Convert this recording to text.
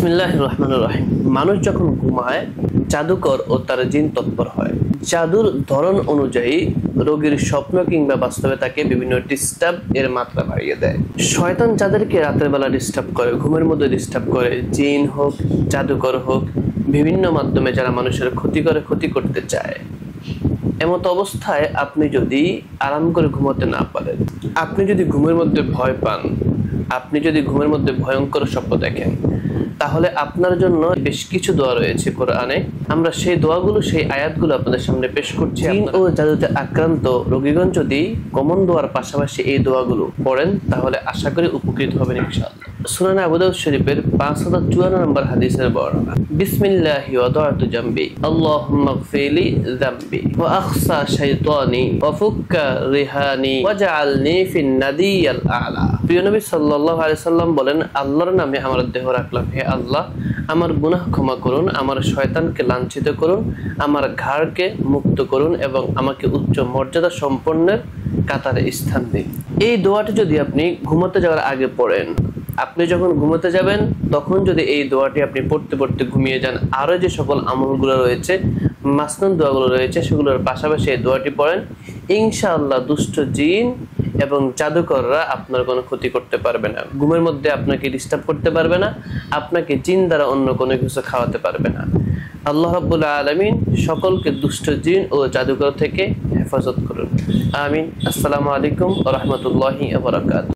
বিসমিল্লাহির রহমানির রহিম। মানুষ যখন ঘুমায় জাদুকর ও তার জিন তৎপর হয়। জাদুর ধরন অনুযায়ী রোগীর স্বপ্ন কিংবা বাস্তবে তাকে বিভিন্ন ডিস্টার্ব এর মাত্রা বাড়িয়ে দেয়। শয়তান যাদেরকে রাতের বেলা ডিস্টার্ব করে, ঘুমের মধ্যে ডিস্টার্ব করে, জিন হোক, জাদুকর হোক, বিভিন্ন মাধ্যমে যারা মানুষের ক্ষতি করে, ক্ষতি করতে চায়, এমত অবস্থায় আপনি যদি আরাম করে ঘুমাতে না পারেন, আপনি যদি ঘুমের মধ্যে ভয় পান, আপনি যদি ঘুমের মধ্যে ভয়ঙ্কর স্বপ্ন দেখেন, তাহলে আপনার জন্য বেশ কিছু দোয়া রয়েছে কোরআনে। আমরা সেই দোয়াগুলো, সেই আয়াতগুলো আপনাদের সামনে পেশ করছি। জিন ও জাদুতে আক্রান্ত রোগীগণ যদি কমন দোয়ার পাশাপাশি এই দোয়াগুলো পড়েন, তাহলে আশা করি উপকৃত হবেন ইনশাআল্লাহ। সুনানে আবু দাউদ শরীফের 5054 নম্বর হাদিসের বর্ণনা। বিসমিল্লাহি ওয়াদাতু জামবি আল্লাহুম্মা গফিরলি যামবি ওয়া আখসা শাইতানি ওয়া ফুক্কা রিহানি ওয়াজআলনি ফিন নাদিয়াল আ'লা। প্রিয় নবী সাল্লাল্লাহু আলাইহি সাল্লাম বলেন, আল্লাহর নামে আমার দেহ রাখলাম, হে আল্লাহ আমার গুনাহ ক্ষমা করুন, আমার শয়তানকে লাঞ্ছিত করুন, আমার ঘাড়কে মুক্ত করুন এবং আমাকে উচ্চ মর্যাদা সম্পন্নের কাতারে স্থান দিন। এই দোয়াটি যদি আপনি ঘুমাতে যাওয়ার আগে পড়েন, আপনি যখন ঘুমাতে যাবেন তখন যদি এই দোয়াটি আপনি পড়তে পড়তে ঘুমিয়ে যান, আরো যে সকল আমলগুলো রয়েছে, মাসনুন দোয়াগুলো রয়েছে, সেগুলোর পাশাপাশি এই দোয়াটি পড়েন, ইনশাআল্লাহ দুষ্ট জিন এবং জাদুকররা আপনার কোনো ক্ষতি করতে পারবে না, ঘুমের মধ্যে আপনাকে ডিস্টার্ব করতে পারবে না, আপনাকে জিন দ্বারা অন্য কোনো কিছু খাওয়াতে পারবে না। আল্লাহ রাব্বুল আলামিন সকলকে দুষ্ট জিন ও জাদুকর থেকে হেফাজত করুন, আমিন। আসসালামু আলাইকুম ওয়া রাহমাতুল্লাহি ওয়া বারাকাতুহু।